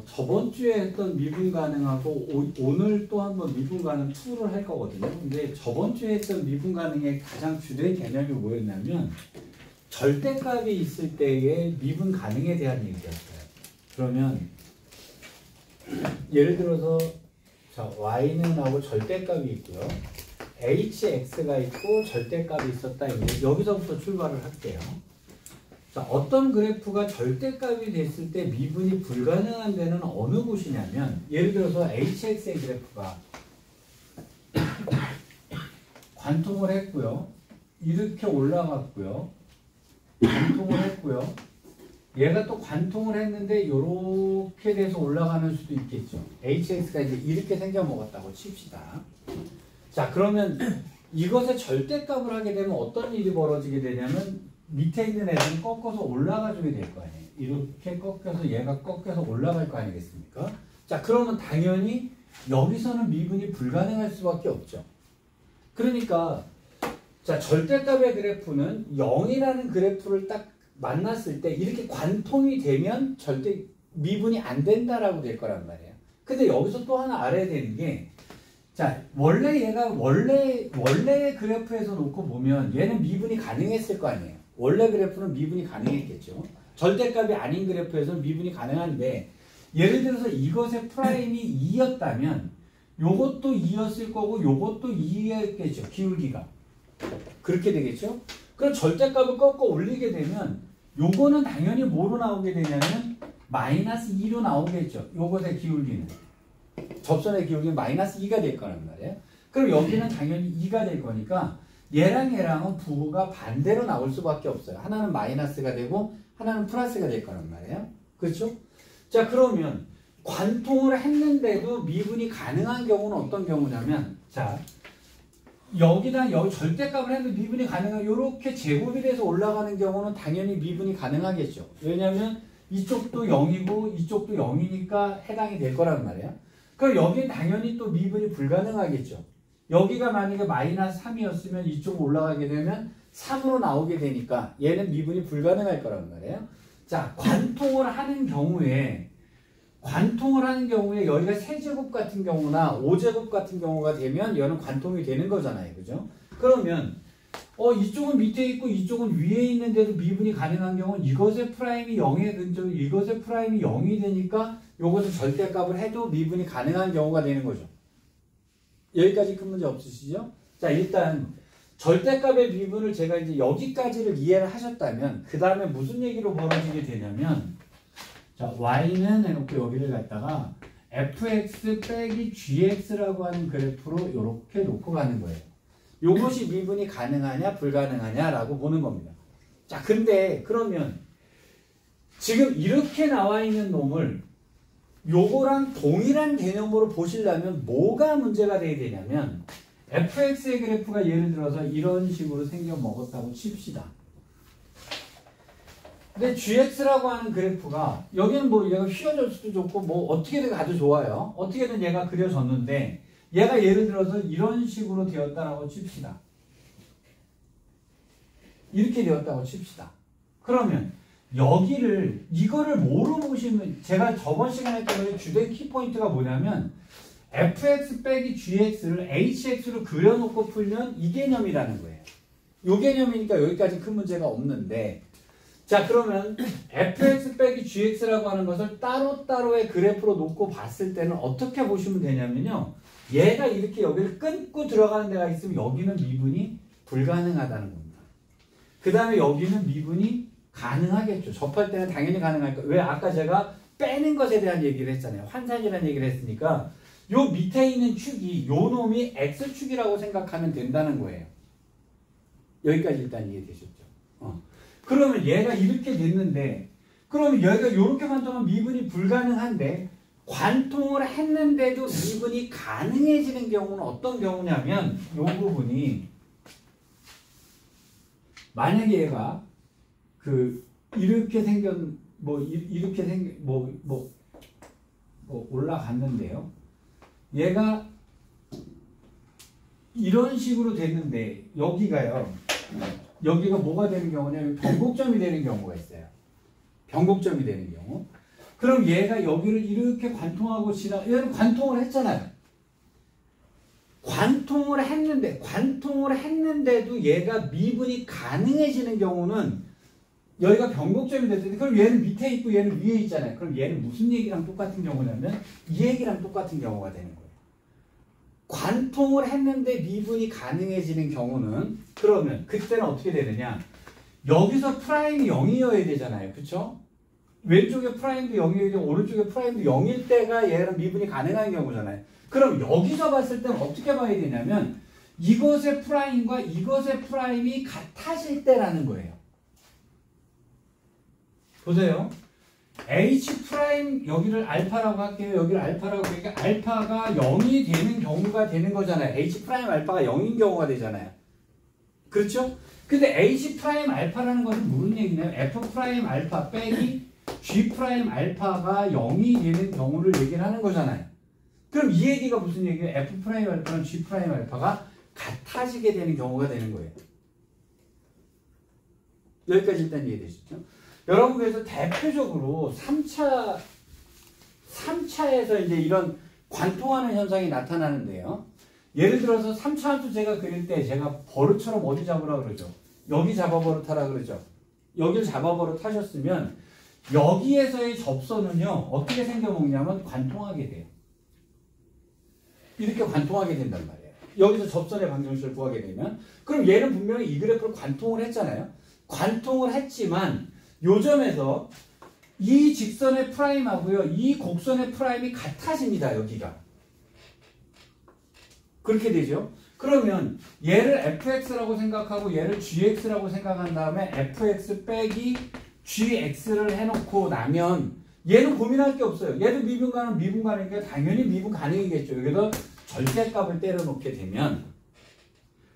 저번 주에 했던 미분 가능하고 오늘 또 한번 미분 가능 2를 할 거거든요. 근데 저번 주에 했던 미분 가능의 가장 주된 개념이 뭐였냐면 절대값이 있을 때의 미분 가능에 대한 얘기였어요. 그러면 예를 들어서 자, y는 하고 절대값이 있고요. hx가 있고 절대값이 있었다. 이제 여기서부터 출발을 할게요. 자, 어떤 그래프가 절대값이 됐을 때 미분이 불가능한 데는 어느 곳이냐면 예를 들어서 hx의 그래프가 관통을 했고요. 이렇게 올라갔고요. 관통을 했고요. 얘가 또 관통을 했는데 이렇게 돼서 올라가는 수도 있겠죠. hx가 이제 이렇게 생겨먹었다고 칩시다. 자, 그러면 이것의 절대값을 하게 되면 어떤 일이 벌어지게 되냐면 밑에 있는 애들은 꺾어서 올라가주게 될 거 아니에요. 이렇게 꺾여서 얘가 꺾여서 올라갈 거 아니겠습니까? 자, 그러면 당연히 여기서는 미분이 불가능할 수밖에 없죠. 그러니까 자, 절대값의 그래프는 0이라는 그래프를 딱 만났을 때 이렇게 관통이 되면 절대 미분이 안 된다라고 될 거란 말이에요. 근데 여기서 또 하나 알아야 되는 게 자, 원래 얘가 원래 그래프에서 놓고 보면 얘는 미분이 가능했을 거 아니에요. 원래 그래프는 미분이 가능했겠죠. 절대값이 아닌 그래프에서는 미분이 가능한데 예를 들어서 이것의 프라임이 2였다면 요것도 2였을 거고 요것도 2였겠죠. 기울기가. 그렇게 되겠죠. 그럼 절대값을 꺾어 올리게 되면 요거는 당연히 뭐로 나오게 되냐면 마이너스 2로 나오겠죠. 요것의 기울기는. 접선의 기울기는 마이너스 2가 될 거란 말이에요. 그럼 여기는 당연히 2가 될 거니까 얘랑 얘랑은 부호가 반대로 나올 수밖에 없어요. 하나는 마이너스가 되고 하나는 플러스가 될 거란 말이에요. 그렇죠? 자, 그러면 관통을 했는데도 미분이 가능한 경우는 어떤 경우냐면 자, 여기다 여기 절대값을 했는데 미분이 가능한 이렇게 제곱이 돼서 올라가는 경우는 당연히 미분이 가능하겠죠. 왜냐하면 이쪽도 0이고 이쪽도 0이니까 해당이 될 거란 말이에요. 그럼 여기는 당연히 또 미분이 불가능하겠죠. 여기가 만약에 마이너스 3이었으면 이쪽 올라가게 되면 3으로 나오게 되니까 얘는 미분이 불가능할 거란 말이에요. 자, 관통을 하는 경우에 여기가 세제곱 같은 경우나 5제곱 같은 경우가 되면 얘는 관통이 되는 거잖아요. 그죠? 그러면 이쪽은 밑에 있고 이쪽은 위에 있는데도 미분이 가능한 경우는 이것의 프라임이 0에 근처 이것의 프라임이 0이 되니까 이것을 절대값을 해도 미분이 가능한 경우가 되는 거죠. 여기까지 큰 문제 없으시죠? 자, 일단 절대값의 미분을 제가 이제 여기까지를 이해를 하셨다면 그 다음에 무슨 얘기로 벌어지게 되냐면 자, y는 해놓고 여기를 갖다가 fx 빼기 gx라고 하는 그래프로 이렇게 놓고 가는 거예요. 요것이 미분이 가능하냐 불가능하냐라고 보는 겁니다. 자, 근데 그러면 지금 이렇게 나와 있는 놈을 요거랑 동일한 개념으로 보시려면 뭐가 문제가 돼야 되냐면 fx의 그래프가 예를 들어서 이런 식으로 생겨 먹었다고 칩시다. 근데 gx라고 하는 그래프가 여기는 뭐 얘가 휘어질 수도 좋고 뭐 어떻게든 아주 좋아요. 어떻게든 얘가 그려졌는데 얘가 예를 들어서 이런 식으로 되었다라고 칩시다. 이렇게 되었다고 칩시다. 그러면 여기를 이거를 뭐로 보시면 제가 저번 시간에 했던 주된 키포인트가 뭐냐면 fx 빼기 gx를 hx로 그려놓고 풀면 이 개념이라는 거예요. 이 개념이니까 여기까지 큰 문제가 없는데 자, 그러면 fx 빼기 gx라고 하는 것을 따로따로의 그래프로 놓고 봤을 때는 어떻게 보시면 되냐면요. 얘가 이렇게 여기를 끊고 들어가는 데가 있으면 여기는 미분이 불가능하다는 겁니다. 그 다음에 여기는 미분이 가능하겠죠. 접할 때는 당연히 가능할 거예요. 왜? 아까 제가 빼는 것에 대한 얘기를 했잖아요. 환산이라는 얘기를 했으니까 요 밑에 있는 축이 요 놈이 x축이라고 생각하면 된다는 거예요. 여기까지 일단 이해되셨죠? 그러면 얘가 이렇게 됐는데 그러면 얘가 이렇게만 두면 미분이 불가능한데 관통을 했는데도 미분이 가능해지는 경우는 어떤 경우냐면 이 부분이 만약에 얘가 이렇게 생긴 이렇게 생긴 올라갔는데요. 얘가 이런 식으로 됐는데 여기가 뭐가 되는 경우냐면 변곡점이 되는 경우가 있어요. 변곡점이 되는 경우. 그럼 얘가 여기를 이렇게 관통하고 얘는 관통을 했잖아요. 관통을 했는데도 얘가 미분이 가능해지는 경우는 여기가 변곡점이 됐을 때 그럼 얘는 밑에 있고 얘는 위에 있잖아요. 그럼 얘는 무슨 얘기랑 똑같은 경우냐면 이 얘기랑 똑같은 경우가 되는 거예요. 관통을 했는데 미분이 가능해지는 경우는 그러면 그때는 어떻게 되느냐? 여기서 프라임이 0이어야 되잖아요. 그쵸? 왼쪽에 프라임도 0이어야 되고 오른쪽에 프라임도 0일 때가 얘랑 미분이 가능한 경우잖아요. 그럼 여기서 봤을 때는 어떻게 봐야 되냐면 이것의 프라임과 이것의 프라임이 같아질 때라는 거예요. 보세요. H 프라임 여기를 알파라고 할게요. 여기를 알파라고 그러니까 알파가 0이 되는 경우가 되는 거잖아요. H 프라임 알파가 0인 경우가 되잖아요. 그렇죠? 근데 H 프라임 알파라는 것은 무슨 얘기냐면 F 프라임 알파 빼기 G 프라임 알파가 0이 되는 경우를 얘기를 하는 거잖아요. 그럼 이 얘기가 무슨 얘기예요? F 프라임 알파랑 G 프라임 알파가 같아지게 되는 경우가 되는 거예요. 여기까지 일단 이해되시죠? 여러분 그래서 대표적으로 3차에서 이제 이런 관통하는 현상이 나타나는데요. 예를 들어서 3차 함수 제가 그릴 때 제가 버릇처럼 어디 잡으라 그러죠? 여기 잡아 버릇하라 그러죠? 여기를 잡아 버릇하셨으면 여기에서의 접선은요. 어떻게 생겨먹냐면 관통하게 돼요. 이렇게 관통하게 된단 말이에요. 여기서 접선의 방정식을 구하게 되면 그럼 얘는 분명히 이 그래프를 관통을 했잖아요. 관통을 했지만 요점에서 이 직선의 프라임하고요. 이 곡선의 프라임이 같아집니다. 여기가. 그렇게 되죠. 그러면 얘를 fx라고 생각하고 얘를 gx라고 생각한 다음에 fx 빼기 gx를 해놓고 나면 얘는 고민할 게 없어요. 얘도 미분 가능이니까 당연히 미분 가능이겠죠. 여기서 절대값을 때려놓게 되면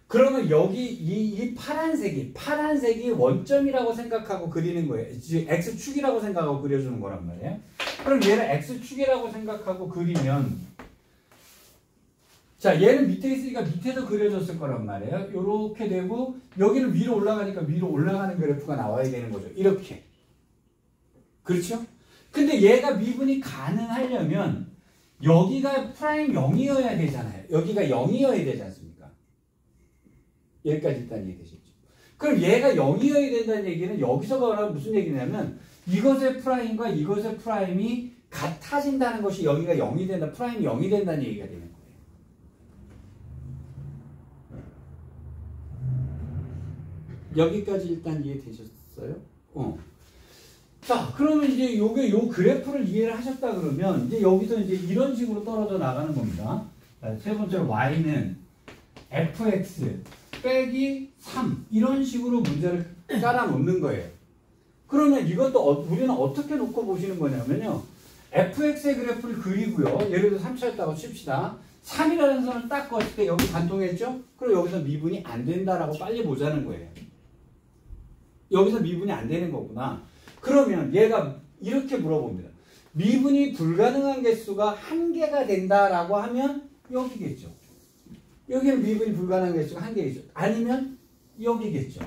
그러면 여기 이 파란색이 원점이라고 생각하고 그리는 거예요. x축이라고 생각하고 그려주는 거란 말이에요. 그럼 얘를 x축이라고 생각하고 그리면 자 얘는 밑에 있으니까 밑에도 그려졌을 거란 말이에요. 이렇게 되고 여기는 위로 올라가니까 위로 올라가는 그래프가 나와야 되는 거죠. 이렇게. 그렇죠? 근데 얘가 미분이 가능하려면 여기가 프라임 0이어야 되잖아요. 여기가 0이어야 되지 않습니까? 여기까지 일단 이해되시죠? 그럼 얘가 0이어야 된다는 얘기는 여기서 말하면 무슨 얘기냐면 이것의 프라임과 이것의 프라임이 같아진다는 것이 여기가 0이 된다, 프라임이 0이 된다는 얘기가 되는 거예요. 여기까지 일단 이해되셨어요? 자, 그러면 이제 요 그래프를 이해를 하셨다 그러면 이제 여기서 이제 이런 식으로 떨어져 나가는 겁니다. 세 번째로 y는 fx 빼기 3 이런 식으로 문제를 깔아 놓는 거예요. 그러면 이것도 우리는 어떻게 놓고 보시는 거냐면요. fx의 그래프를 그리고요. 예를 들어 3차였다고 칩시다. 3이라는 선을 딱 그었을 때 여기 관통했죠? 그럼 여기서 미분이 안 된다라고 빨리 보자는 거예요. 여기서 미분이 안 되는 거구나. 그러면 얘가 이렇게 물어봅니다. 미분이 불가능한 개수가 1개가 된다라고 하면 여기겠죠. 여기는 미분이 불가능한 개수가 1개겠죠. 아니면 여기겠죠.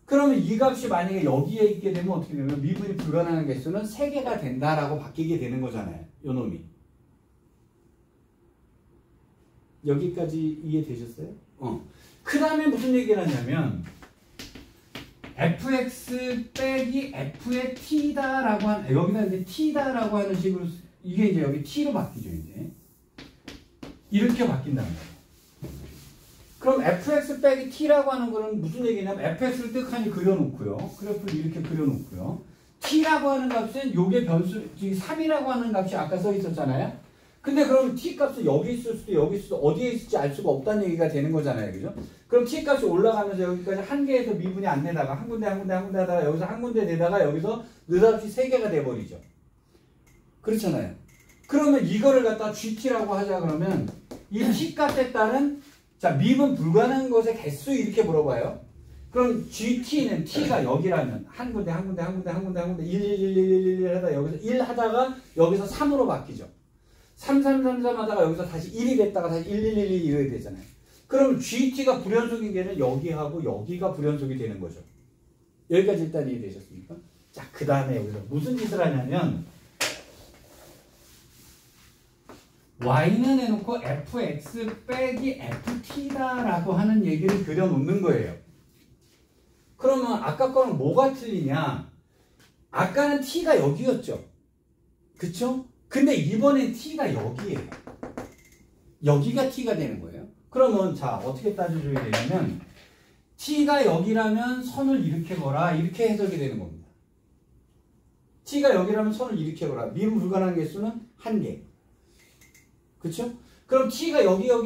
그러면 이 값이 만약에 여기에 있게 되면 어떻게 되면 미분이 불가능한 개수는 3개가 된다라고 바뀌게 되는 거잖아요. 요 놈이. 여기까지 이해되셨어요? 그 다음에 무슨 얘기를 하냐면 fx 빼기 f의 t다라고 하는 여기다 이제 t다라고 하는 식으로 이게 이제 여기 t로 바뀌죠. 이제 이렇게 바뀐단 말이에요. 그럼 fx 빼기 t라고 하는 거는 무슨 얘기냐면 fx를 뜩하니 그려놓고요. 그래프를 이렇게 그려놓고요. t라고 하는 값은 요게 변수 3이라고 하는 값이 아까 써 있었잖아요. 근데 그럼 t 값은 여기 있을 수도 여기 있을 수도 어디에 있을지 알 수가 없다는 얘기가 되는 거잖아요. 그죠? 그럼 t 값이 올라가면서 여기까지 한 개에서 미분이 안 되다가 한 군데 하다가 여기서 한 군데 되다가 여기서 느닷없이 3개가 돼버리죠. 그렇잖아요. 그러면 이거를 갖다 gt라고 하자 그러면 이 t 값에 따른 자 미분 불가능한 것의 개수 이렇게 물어봐요. 그럼 gt는 t가 여기라면 한 군데 1 하다 여기서 1 하다가 여기서 3으로 바뀌죠. 3 하다가 여기서 다시 1이 됐다가 다시 1 이렇게 되잖아요. 그럼 GT가 불연속인 게는 여기하고 여기가 불연속이 되는 거죠. 여기까지 일단 이해되셨습니까? 자, 그 다음에 여기서 무슨 짓을 하냐면 y는 해놓고 fx 빼기 ft다라고 하는 얘기를 그려놓는 거예요. 그러면 아까 거랑 뭐가 틀리냐? 아까는 t가 여기였죠. 그쵸? 근데 이번엔 t가 여기예요. 여기가 t가 되는 거예요. 그러면 자, 어떻게 따져줘야 되냐면 t가 여기라면 선을 이렇게 거라, 이렇게 해석이 되는 겁니다. t가 여기라면 선을 이렇게 거라. 미분 불가능한 개수는 1개. 그쵸? 그럼 t가 여기가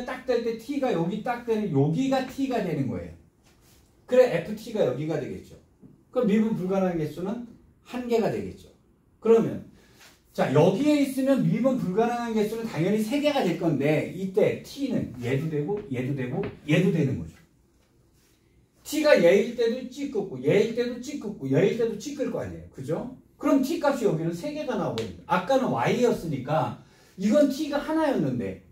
딱 될 때 t가 여기 딱 되는 여기가 t가 되는 거예요. 그래 ft가 여기가 되겠죠. 그럼 미분 불가능한 개수는 1개가 되겠죠. 그러면 자, 여기에 있으면 미분 불가능한 개수는 당연히 3개가 될 건데 이때 t는 얘도 되고 얘도 되고 얘도 되는 거죠. t가 얘일 때도 찌끄고 얘일 때도 찌끄고 얘일 때도 찌끌 거 아니에요. 그죠? 그럼 t 값이 여기는 3개가 나오거든요. 아까는 y였으니까 이건 t가 하나였는데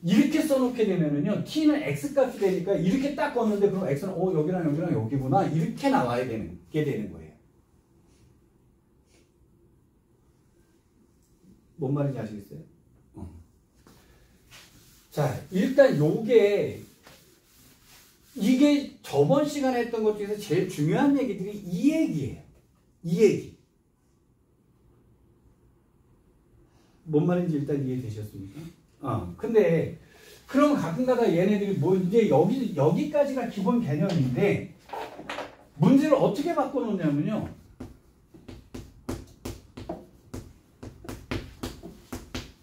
이렇게 써놓게 되면은요 t는 x 값이 되니까 이렇게 딱 껐는데 그럼 x는 여기랑 여기랑 여기구나 이렇게 나와야 되는 게 되는 거예요. 뭔 말인지 아시겠어요? 자, 일단 이게 저번 시간에 했던 것 중에서 제일 중요한 얘기들이 이 얘기예요. 이 얘기. 뭔 말인지 일단 이해되셨습니까? 근데 그럼 가끔가다 얘네들이 뭐 이제 여기까지가 기본 개념인데 문제를 어떻게 바꿔놓냐면요.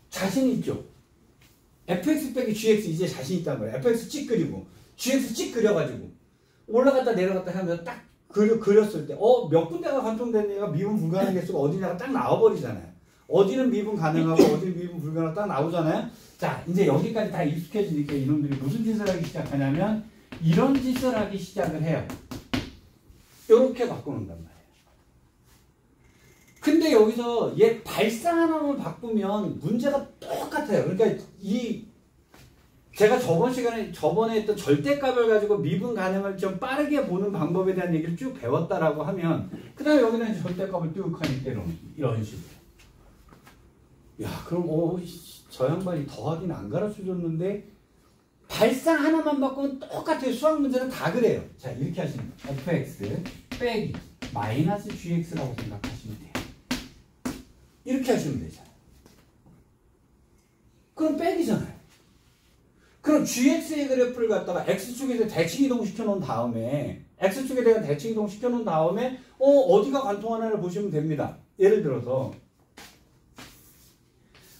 자신 있죠? fx 빼기 gx 이제 자신 있단 말이에요. fx 찍 그리고 gx 찍 그려가지고 올라갔다 내려갔다 하면서 딱 그렸을 때 몇 군데가 관통되는 얘가 미분 불가능한 개수가 어디냐가 딱 나와버리잖아요. 어디는 미분 가능하고 어디는 미분 불가능하고 딱 나오잖아요. 자, 이제 여기까지 다 익숙해지니까 이놈들이 무슨 짓을 하기 시작하냐면 이런 짓을 하기 시작을 해요. 이렇게 바꿔놓는단 말이에요. 근데 여기서 얘 발상 하나만 바꾸면 문제가 똑같아요. 그러니까 제가 저번에 했던 절대값을 가지고 미분 가능을 좀 빠르게 보는 방법에 대한 얘기를 쭉 배웠다라고 하면 그 다음에 여기다 이제 절대값을 쭉 하니까 이런 식으로. 야, 그럼 저 양반이 더하기는 안 가르쳐줬는데 발상 하나만 바꾸면 똑같아요. 수학 문제는 다 그래요. 자, 이렇게 하시면 fx 빼기 마이너스 gx라고 생각하시면 돼요. 이렇게 하시면 되잖아요. 그럼 빼기잖아요. 그럼 gx의 그래프를 갖다가 x축에 대칭 이동시켜 놓은 다음에 x축에 대한 대칭 이동시켜 놓은 다음에 어디가 관통하나를 보시면 됩니다. 예를 들어서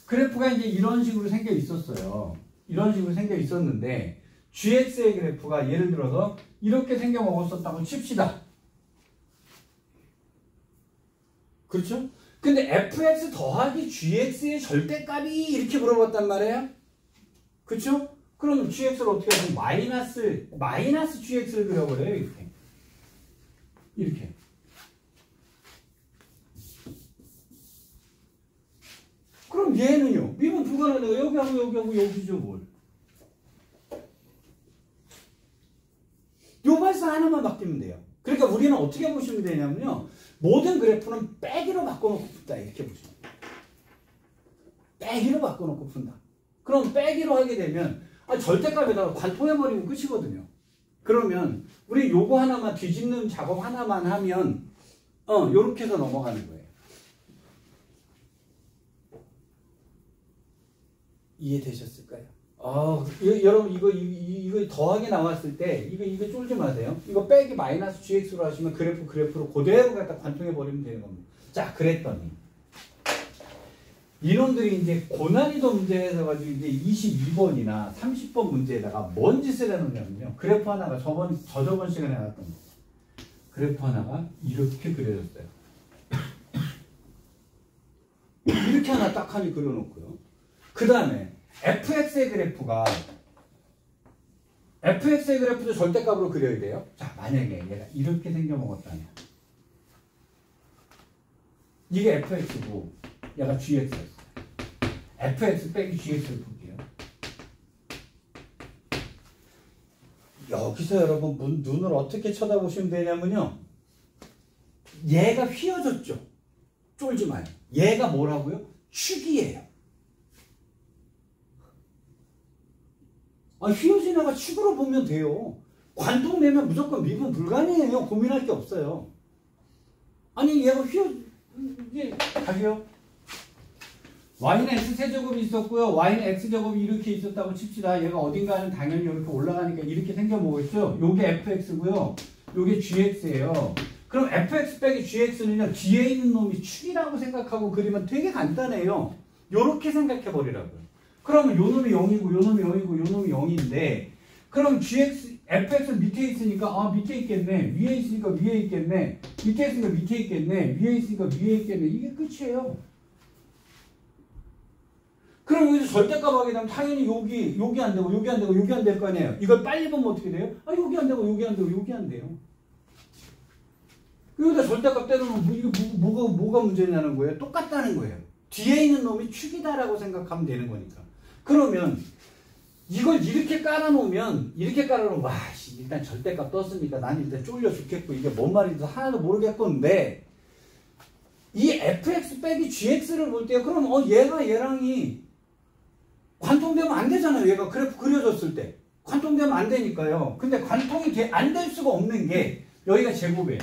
그래프가 이제 이런 식으로 생겨 있었어요. 이런 식으로 생겨 있었는데 gx의 그래프가 예를 들어서 이렇게 생겨 먹었었다고 칩시다. 그렇죠? 근데 fx 더하기 gx의 절대값이 이렇게 물어봤단 말이에요. 그렇죠? 그럼 gx를 어떻게 하면 마이너스 gx를 그려버려요. 이렇게. 그럼 얘는요. 미분 불가능하다가 여기하고 여기죠 뭘. 요 발상 하나만 바뀌면 돼요. 그러니까 우리는 어떻게 보시면 되냐면요. 모든 그래프는 빼기로 바꿔놓고 푼다. 이렇게 보시면 돼요. 빼기로 바꿔놓고 푼다. 그럼 빼기로 하게 되면 절대값에다가 관통해버리면 끝이거든요. 그러면 우리 요거 하나만 뒤집는 작업 하나만 하면 요렇게 해서 넘어가는 거예요. 이해되셨을까요? 여러분 이거 더하게 나왔을 때 이거 쫄지 마세요. 이거 빼기 마이너스 gx로 하시면 그래프로 그대로 갖다 관통해 버리면 되는 겁니다. 자, 그랬더니 이놈들이 이제 고난이도 문제에서 가지고 이제 22번이나 30번 문제에다가 뭔 짓을 해놓냐면요. 그래프 하나가 저번 시간에 나왔던 거. 그래프 하나가 이렇게 그려졌어요. 이렇게 하나 딱 하니 그려놓고요. 그 다음에 fx의 그래프도 절대값으로 그려야 돼요. 자, 만약에 얘가 이렇게 생겨먹었다면 이게 fx고 얘가 gx였어요. fx 빼기 gx를 볼게요. 여기서 여러분 눈을 어떻게 쳐다보시면 되냐면요. 얘가 휘어졌죠. 쫄지 마요. 얘가 뭐라고요? 축이에요. 휘어진 애가 축으로 보면 돼요. 관통되면 무조건 미분 불가능해요. 고민할 게 없어요. 아니 얘가 이게 가게요. y는 x세제곱이 있었고요. y는 x제곱이 이렇게 있었다고 칩시다. 얘가 어딘가는 당연히 이렇게 올라가니까 이렇게 생겨보겠죠. 요게 fx고요. 요게 gx예요. 그럼 fx 빼기 gx는요. 뒤에 있는 놈이 축이라고 생각하고 그리면 되게 간단해요. 요렇게 생각해버리라고요. 그러면 요 놈이 0이고 요 놈이 0이고 요 놈이 0인데 그럼 fx는 밑에 있으니까 밑에 있겠네. 위에 있으니까 위에 있겠네. 밑에 있으니까 밑에 있겠네. 위에 있으니까 위에 있겠네. 이게 끝이에요. 그럼 여기서 절대값 하게 되면 당연히 여기 안 되고 여기 안 되고 여기 안 될 거 아니에요. 이걸 빨리 보면 어떻게 돼요? 여기 안 되고 여기 안 되고 여기 안 돼요. 여기다 절대값 때려놓으면 이게 뭐가 문제냐는 거예요. 똑같다는 거예요. 뒤에 있는 놈이 축이다라고 생각하면 되는 거니까. 그러면 이걸 이렇게 깔아놓으면 와 일단 절대값 떴으니까 난 일단 쫄려 죽겠고 이게 뭔 말인지 하나도 모르겠건데 이 fx 빼기 gx를 볼 때요. 그럼 얘가 얘랑이 관통되면 안 되잖아요. 얘가 그래프 그려졌을 때 관통되면 안 되니까요. 근데 관통이 안 될 수가 없는 게 여기가 제곱이에요.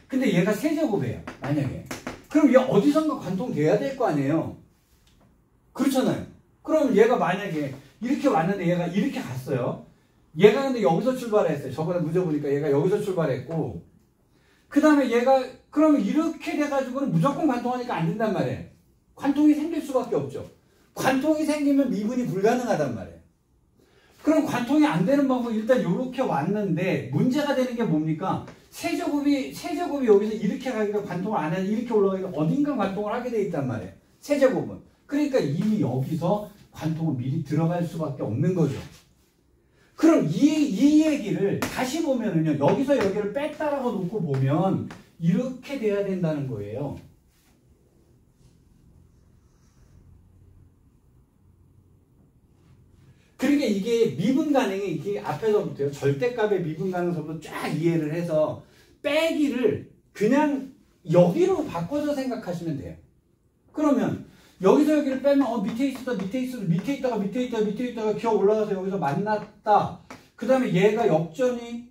근데 얘가 세제곱이에요. 만약에 그럼 얘 어디선가 관통돼야 될 거 아니에요. 그렇잖아요. 그럼 얘가 만약에 이렇게 왔는데 얘가 이렇게 갔어요. 얘가 근데 여기서 출발했어요. 저번에 문제 보니까 얘가 여기서 출발했고 그 다음에 얘가 그러면 이렇게 돼가지고는 무조건 관통하니까 안 된단 말이에요. 관통이 생길 수밖에 없죠. 관통이 생기면 미분이 불가능하단 말이에요. 그럼 관통이 안 되는 방법은 일단 이렇게 왔는데 문제가 되는 게 뭡니까? 세제곱이 여기서 이렇게 가기가 관통을 안 해서 이렇게 올라가니까 어딘가 관통을 하게 돼 있단 말이에요. 세제곱은. 그러니까 이미 여기서 관통은 미리 들어갈 수밖에 없는 거죠. 그럼 이 얘기를 다시 보면은요. 여기서 여기를 뺐다라고 놓고 보면 이렇게 돼야 된다는 거예요. 그러니까 이게 미분 가능이 이게 앞에서부터요. 절대값의 미분 가능서부터 쫙 이해를 해서 빼기를 그냥 여기로 바꿔서 생각하시면 돼요. 그러면 여기서 여기를 빼면 밑에 있다가 기어 올라가서 여기서 만났다. 그 다음에 얘가 역전이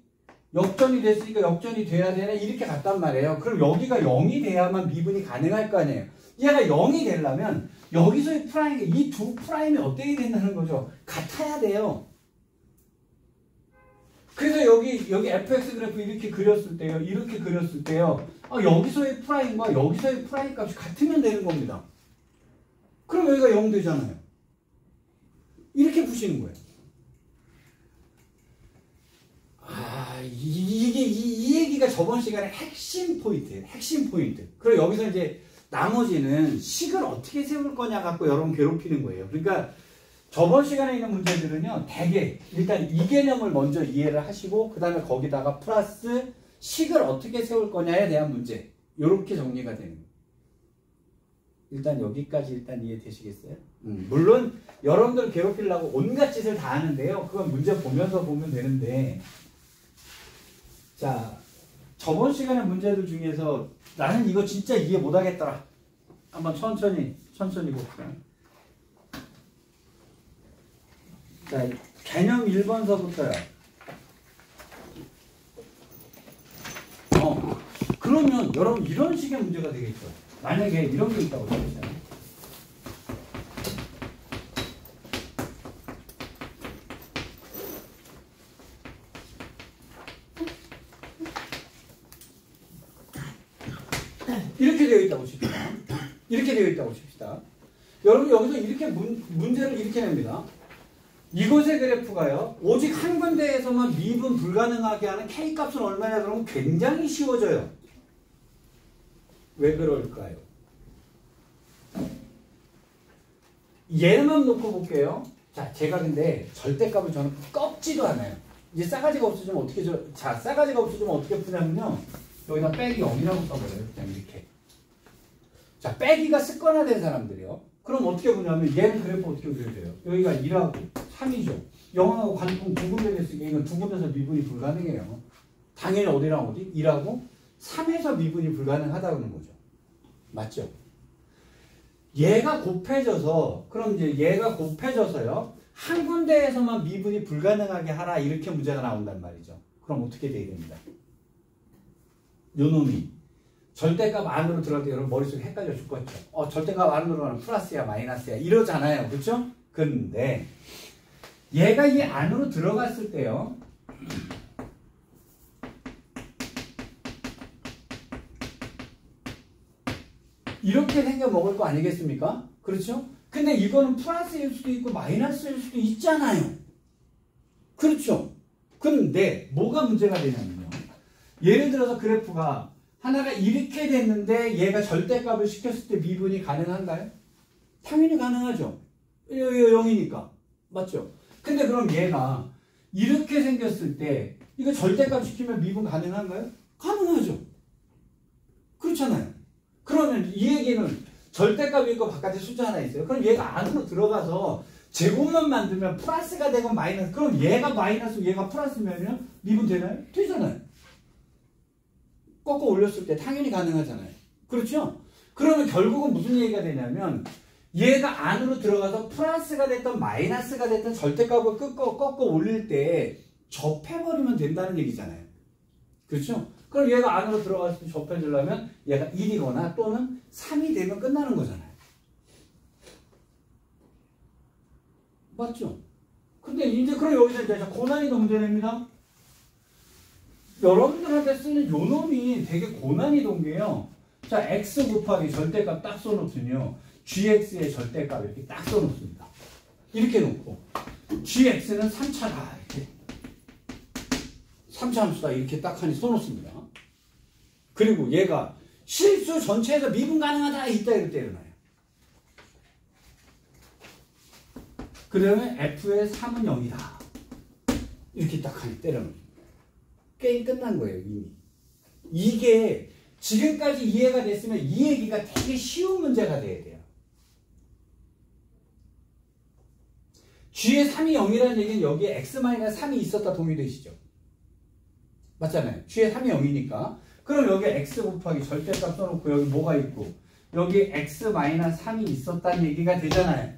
됐으니까 역전이 돼야 되네. 이렇게 갔단 말이에요. 그럼 여기가 0이 돼야만 미분이 가능할 거 아니에요. 얘가 0이 되려면 여기서의 프라임, 이 두 프라임이 어떻게 된다는 거죠? 같아야 돼요. 그래서 여기 fx 그래프 이렇게 그렸을 때요. 여기서의 프라임과 여기서의 프라임 값이 같으면 되는 겁니다. 그럼 여기가 0 되잖아요. 이렇게 푸시는 거예요. 이 얘기가 저번 시간에 핵심 포인트예요. 핵심 포인트. 그리고 여기서 이제 나머지는 식을 어떻게 세울 거냐 갖고 여러분 괴롭히는 거예요. 그러니까 저번 시간에 있는 문제들은요. 대개 일단 이 개념을 먼저 이해를 하시고 그 다음에 거기다가 플러스 식을 어떻게 세울 거냐에 대한 문제. 이렇게 정리가 되는 거예요. 일단 여기까지 일단 이해되시겠어요? 물론 여러분들 괴롭히려고 온갖 짓을 다 하는데요. 그건 문제 보면서 보면 되는데 자 저번 시간의 문제들 중에서 나는 이거 진짜 이해 못하겠더라. 한번 천천히 봅시다. 자 개념 1번서부터요. 그러면 여러분 이런 식의 문제가 되겠죠. 만약에 이런 게 있다고 해보세요. 이렇게 되어 있다고 칩시다. 여러분 여기서 이렇게 문제를 이렇게 냅니다. 이것의 그래프가요. 오직 한 군데에서만 미분 불가능하게 하는 K값은 얼마냐 그러면 굉장히 쉬워져요. 왜 그럴까요? 얘만 놓고 볼게요. 자, 제가 근데 절대값을 저는 꺾지도 않아요. 이제 싸가지가 없어지면 어떻게 푸냐면요. 여기다 빼기 0이라고 써버려요. 그냥 이렇게. 자, 빼기가 습관화된 사람들이요. 그럼 어떻게 보냐면 얘는 그래프 어떻게 그려야 돼요? 여기가 2하고 3이죠. 0하고 관통 두 군데 됐으니까 이건 두 군데서 미분이 불가능해요. 당연히 어디랑 어디? 2하고 3에서 미분이 불가능하다는 거죠. 맞죠? 얘가 곱해져서 그럼 이제 얘가 곱해져서요. 한 군데에서만 미분이 불가능하게 하라 이렇게 문제가 나온단 말이죠. 그럼 어떻게 돼야 됩니다. 요 놈이 절대값 안으로 들어갈 때 여러분 머릿속에 헷갈려 죽겠죠. 절대값 안으로 가면 플러스야 마이너스야 이러잖아요. 그렇죠? 근데 얘가 이 안으로 들어갔을 때요. 이렇게 생겨 먹을 거 아니겠습니까? 그렇죠? 근데 이거는 플러스일 수도 있고 마이너스일 수도 있잖아요. 그렇죠? 근데 뭐가 문제가 되냐면요. 예를 들어서 그래프가 하나가 이렇게 됐는데 얘가 절대값을 시켰을 때 미분이 가능한가요? 당연히 가능하죠. 0이니까. 맞죠? 근데 그럼 얘가 이렇게 생겼을 때 이거 절대값 시키면 미분 가능한가요? 가능하죠. 그렇잖아요. 그러면 이 얘기는 절대값이 있고 바깥에 숫자 하나 있어요. 그럼 얘가 안으로 들어가서 제곱만 만들면 플러스가 되고 마이너스. 그럼 얘가 마이너스 얘가 플러스면요? 미분 되나요? 되잖아요. 꺾어 올렸을 때 당연히 가능하잖아요. 그렇죠? 그러면 결국은 무슨 얘기가 되냐면 얘가 안으로 들어가서 플러스가 됐던 마이너스가 됐던 절대값을 꺾어 올릴 때 접해버리면 된다는 얘기잖아요. 그렇죠? 그럼 얘가 안으로 들어갔을 때 접해주려면 얘가 1이거나 또는 3이 되면 끝나는 거잖아요. 맞죠? 근데 이제 그럼 여기서 이제 고난이도 문제 냅니다. 여러분들한테 쓰는 요 놈이 되게 고난이도인 게요. 자, x 곱하기 절대값 딱 써놓으면요. gx의 절대값 이렇게 딱 써놓습니다. 이렇게 놓고 gx는 3차다 이렇게 3차 함수다 이렇게 딱 하니 써놓습니다. 그리고 얘가 실수 전체에서 미분 가능하다 이따 이럴 때 일어나요. 그러면 f의 3은 0이다 이렇게 딱 하니 때려놓습니다. 게임 끝난 거예요 이미. 이게 지금까지 이해가 됐으면 이 얘기가 되게 쉬운 문제가 돼야 돼요. g의 3이 0이라는 얘기는 여기에 x-3이 있었다 동의되시죠? 맞잖아요. g의 3이 0이니까. 그럼 여기 x 곱하기 절대값 써놓고 여기 뭐가 있고 여기 x-3이 있었다는 얘기가 되잖아요.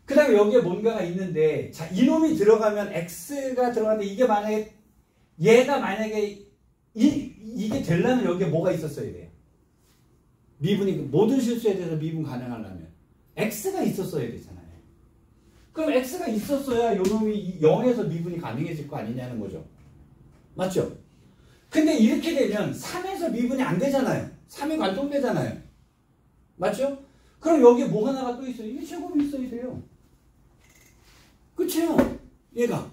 그 다음에 여기에 뭔가가 있는데 자 이놈이 들어가면 x가 들어가는데 이게 만약에 얘가 만약에 이게 되려면 여기에 뭐가 있었어야 돼요? 미분이 모든 실수에 대해서 미분 가능하려면 x가 있었어야 되잖아요. 그럼 x가 있었어야 요놈이 0에서 미분이 가능해질 거 아니냐는 거죠. 맞죠? 근데 이렇게 되면 3에서 미분이 안 되잖아요. 3이 관통되잖아요. 맞죠? 그럼 여기에 뭐 하나가 또 있어요. 이게 제곱이 있어야 돼요. 그쵸? 얘가.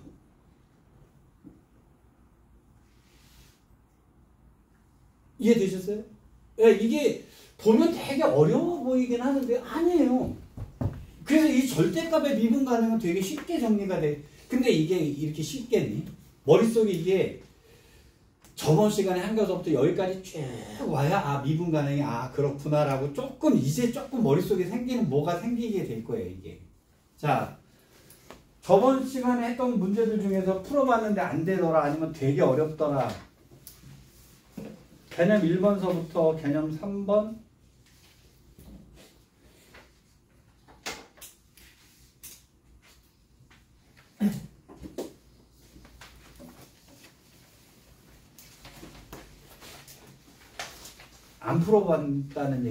이해되셨어요? 예, 이게 보면 되게 어려워 보이긴 하는데 아니에요. 그래서 이 절대값의 미분 가능은 되게 쉽게 정리가 돼. 근데 이게 이렇게 쉽겠니? 머릿속에 이게 저번 시간에 한 것부터 여기까지 쭉 와야 아 미분 가능이 아 그렇구나라고 조금 이제 조금 머릿속에 생기는 뭐가 생기게 될 거예요 이게. 자 저번 시간에 했던 문제들 중에서 풀어봤는데 안 되더라 아니면 되게 어렵더라. 개념 1번서부터 개념 3번 안 풀어봤다는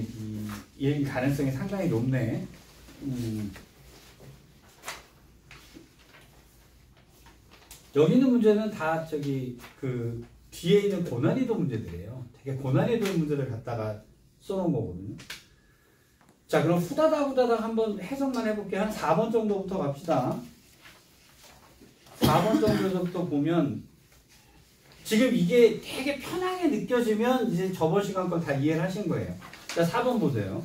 얘기 가능성이 상당히 높네. 여기 있는 문제는 다 저기 그 뒤에 있는 고난이도 문제들이에요. 되게 고난이도 문제를 갖다가 써놓은 거거든요. 자 그럼 후다닥 한번 해석만 해볼게요. 한 4번 정도부터 갑시다. 4번 정도부터 보면 지금 이게 되게 편하게 느껴지면 이제 저번 시간 걸 다 이해를 하신 거예요. 자 4번 보세요.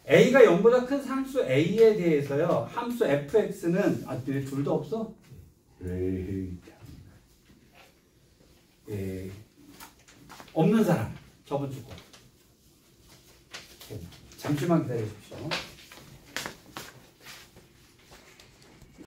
a가 0보다 큰 상수 a에 대해서요. 함수 fx는 왜 둘 다 없어? 없는 사람 저번 주 거. 잠시만 기다려주십시오.